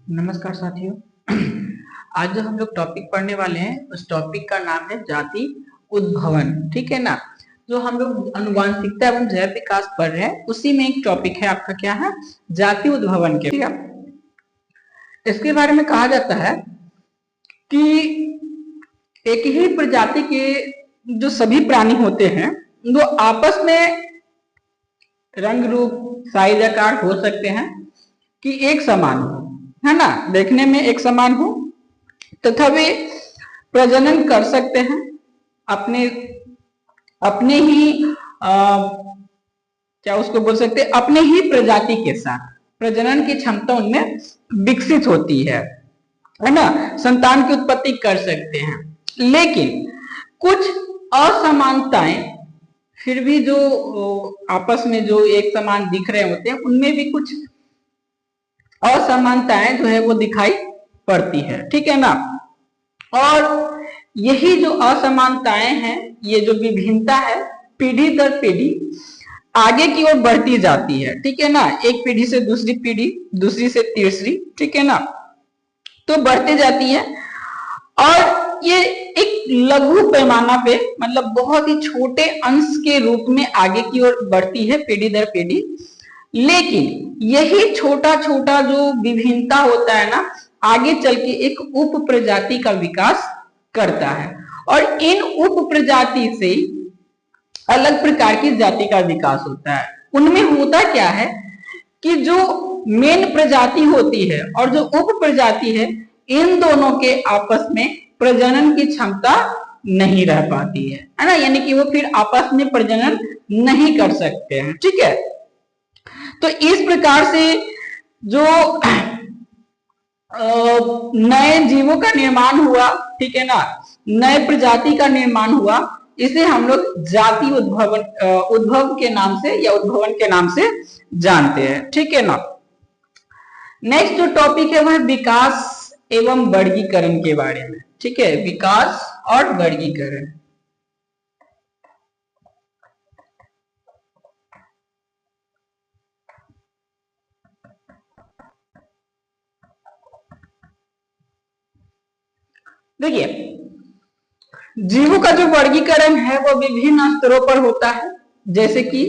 नमस्कार साथियों। आज जो हम लोग टॉपिक पढ़ने वाले हैं उस टॉपिक का नाम है जाति उद्भवन। ठीक है ना। जो हम लोग आनुवांशिकता एवं जैव विकास पढ़ रहे हैं उसी में एक टॉपिक है आपका क्या है, जाति उद्भवन के। ठीक है, इसके बारे में कहा जाता है कि एक ही प्रजाति के जो सभी प्राणी होते हैं वो आपस में रंग रूप साइज आकार हो सकते हैं कि एक समान हो, है ना, देखने में एक समान हो तथा वे प्रजनन कर सकते हैं अपने अपने ही क्या उसको बोल सकते हैं, अपने ही प्रजाति के साथ प्रजनन की क्षमता उनमें विकसित होती है ना, संतान की उत्पत्ति कर सकते हैं। लेकिन कुछ असमानताएं फिर भी जो आपस में जो एक समान दिख रहे होते हैं उनमें भी कुछ असमानताएं जो है वो दिखाई पड़ती है। ठीक है ना। और यही जो असमानताएं हैं, ये जो विभिन्नता है, पीढ़ी दर पीढ़ी आगे की ओर बढ़ती जाती है। ठीक है ना, एक पीढ़ी से दूसरी पीढ़ी, दूसरी से तीसरी, ठीक है ना, तो बढ़ती जाती है। और ये एक लघु पैमाना पे, मतलब बहुत ही छोटे अंश के रूप में आगे की ओर बढ़ती है पीढ़ी दर पीढ़ी। लेकिन यही छोटा छोटा जो विभिन्नता होता है ना, आगे चल के एक उप प्रजाति का विकास करता है और इन उप प्रजाति से अलग प्रकार की जाति का विकास होता है। उनमें होता क्या है कि जो मेन प्रजाति होती है और जो उप प्रजाति है, इन दोनों के आपस में प्रजनन की क्षमता नहीं रह पाती है ना, यानी कि वो फिर आपस में प्रजनन नहीं कर सकते हैं। ठीक है, तो इस प्रकार से जो नए जीवों का निर्माण हुआ, ठीक है ना, नए प्रजाति का निर्माण हुआ, इसे हम लोग जाति उद्भव के नाम से या उद्भवन के नाम से जानते हैं। ठीक है ना। नेक्स्ट जो टॉपिक है वह विकास एवं वर्गीकरण के बारे में। ठीक है, विकास और वर्गीकरण। देखिए, जीवों का जो वर्गीकरण है वो विभिन्न स्तरों पर होता है, जैसे कि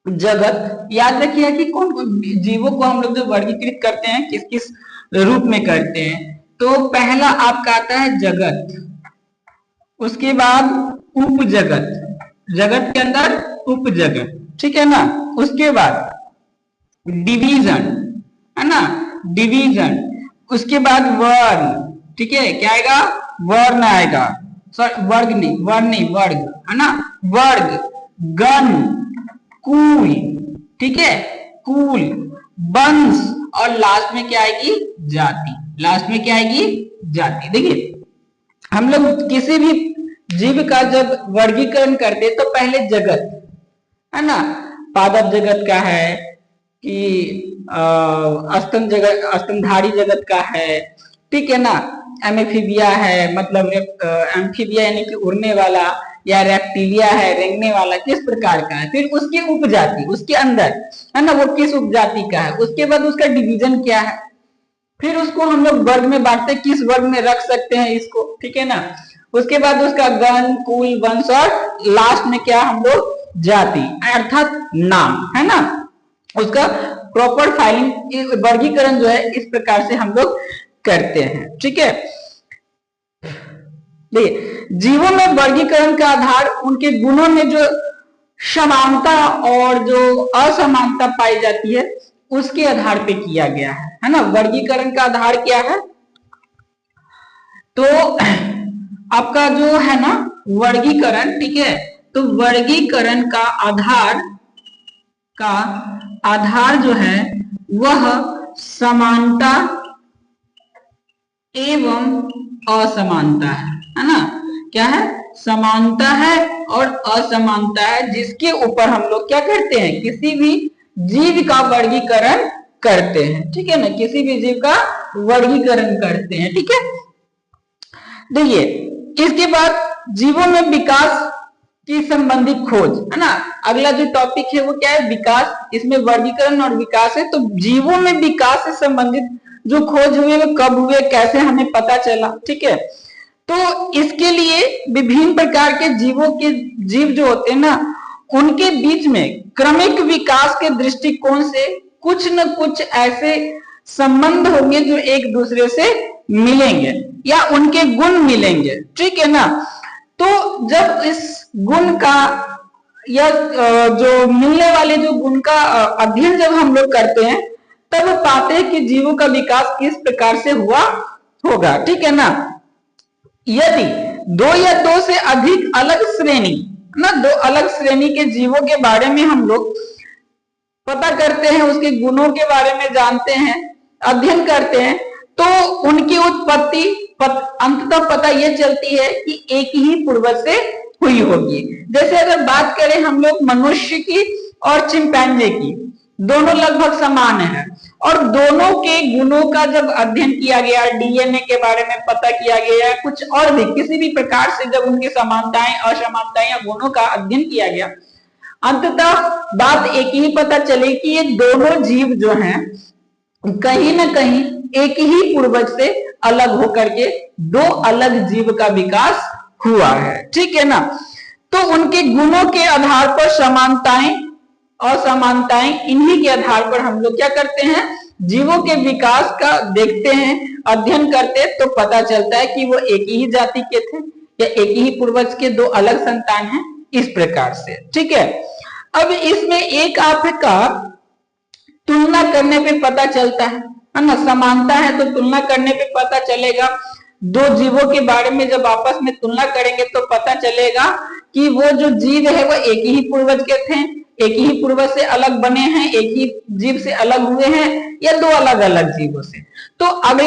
जगत। याद रखिए कि कौन कौन जीवों को हम लोग जो वर्गीकृत करते हैं किस किस रूप में करते हैं। तो पहला आपका आता है जगत, उसके बाद उप जगत, जगत के अंदर उप जगत, ठीक है ना, उसके बाद डिवीजन, है ना, डिवीजन, उसके बाद वर्ण, ठीक है, क्या आएगा, वर्ण आएगा, सॉरी वर्ग नहीं, वर्ण नहीं, वर्ग, है ना, वर्ग, गण, कुल, ठीक है, कुल, वंश, और लास्ट में क्या आएगी, जाति। लास्ट में क्या आएगी, जाति। देखिए, हम लोग किसी भी जीव का जब वर्गीकरण करते तो पहले जगत, है ना, पादप जगत का है कि स्तन जगत, स्तनधारी जगत का है, ठीक है ना, एम्फीबिया है, मतलब एम्फीबिया यानी कि उड़ने वाला, या रेप्टिलिया है, रेंगने वाला, किस प्रकार का है। फिर उसकी उपजाति, उसके अंदर, है ना, वो किस उपजाति का है, उसके बाद उसका डिवीजन क्या है, फिर उसको हम लोग वर्ग में बांटते, किस वर्ग में रख सकते हैं इसको, ठीक है ना, उसके बाद उसका गण, कुल, वंश, और लास्ट में क्या, हम लोग जाति अर्थात नाम, है ना, उसका प्रॉपर फाइलिंग, वर्गीकरण जो है इस प्रकार से हम लोग करते हैं। ठीक है, देखिए, जीवों में वर्गीकरण का आधार उनके गुणों में जो समानता और जो असमानता पाई जाती है उसके आधार पे किया गया है ना। वर्गीकरण का आधार क्या है, तो आपका जो है ना वर्गीकरण, ठीक है, तो वर्गीकरण का आधार जो है वह समानता एवं असमानता है ना। क्या है, समानता है और असमानता है, जिसके ऊपर हम लोग क्या करते हैं, किसी भी जीव का वर्गीकरण करते हैं। ठीक है ना, किसी भी जीव का वर्गीकरण करते हैं। ठीक है, देखिए, इसके बाद जीवों में विकास की संबंधित खोज, है ना, अगला जो टॉपिक है वो क्या है, विकास। इसमें वर्गीकरण और विकास है, तो जीवों में विकास से संबंधित जो खोज हुए वो कब हुए, कैसे हमें पता चला, ठीक है। तो इसके लिए विभिन्न प्रकार के जीव जो होते हैं ना, उनके बीच में क्रमिक विकास के दृष्टिकोण से कुछ न कुछ ऐसे संबंध होंगे जो एक दूसरे से मिलेंगे या उनके गुण मिलेंगे, ठीक है ना। तो जब इस गुण का या जो मिलने वाले जो गुण का अध्ययन जब हम लोग करते हैं, तब पाते हैं कि जीवों का विकास किस प्रकार से हुआ होगा, ठीक है ना। यदि दो या दो से अधिक अलग श्रेणी ना, दो अलग श्रेणी के जीवों के बारे में हम लोग पता करते हैं, उसके गुणों के बारे में जानते हैं, अध्ययन करते हैं, तो उनकी उत्पत्ति अंततः पता यह चलती है कि एक ही पूर्वज से हुई होगी। जैसे अगर बात करें हम लोग मनुष्य की और चिंपैंजी की, दोनों लगभग समान है और दोनों के गुणों का जब अध्ययन किया गया, डीएनए के बारे में पता किया गया, कुछ और भी किसी भी प्रकार से जब उनकी समानताएं, असमानताएं या गुणों का अध्ययन किया गया, अंततः बात एक ही पता चले कि ये दोनों जीव जो हैं कहीं ना कहीं एक ही पूर्वज से अलग होकर के दो अलग जीव का विकास हुआ है, ठीक है ना। तो उनके गुणों के आधार पर समानताएं असमानताएं, इन्हीं के आधार पर हम लोग क्या करते हैं, जीवों के विकास का देखते हैं, अध्ययन करते हैं, तो पता चलता है कि वो एक ही जाति के थे या एक ही पूर्वज के दो अलग संतान हैं, इस प्रकार से, ठीक है। अब इसमें एक आपका तुलना करने पे पता चलता है ना, समानता है तो तुलना करने पे पता चलेगा। दो जीवों के बारे में जब आपस में तुलना करेंगे तो पता चलेगा कि वो जो जीव है वो एक ही पूर्वज के थे, एक ही पूर्वज से अलग बने हैं, एक ही जीव से अलग हुए हैं या दो अलग अलग जीवों से। तो अगले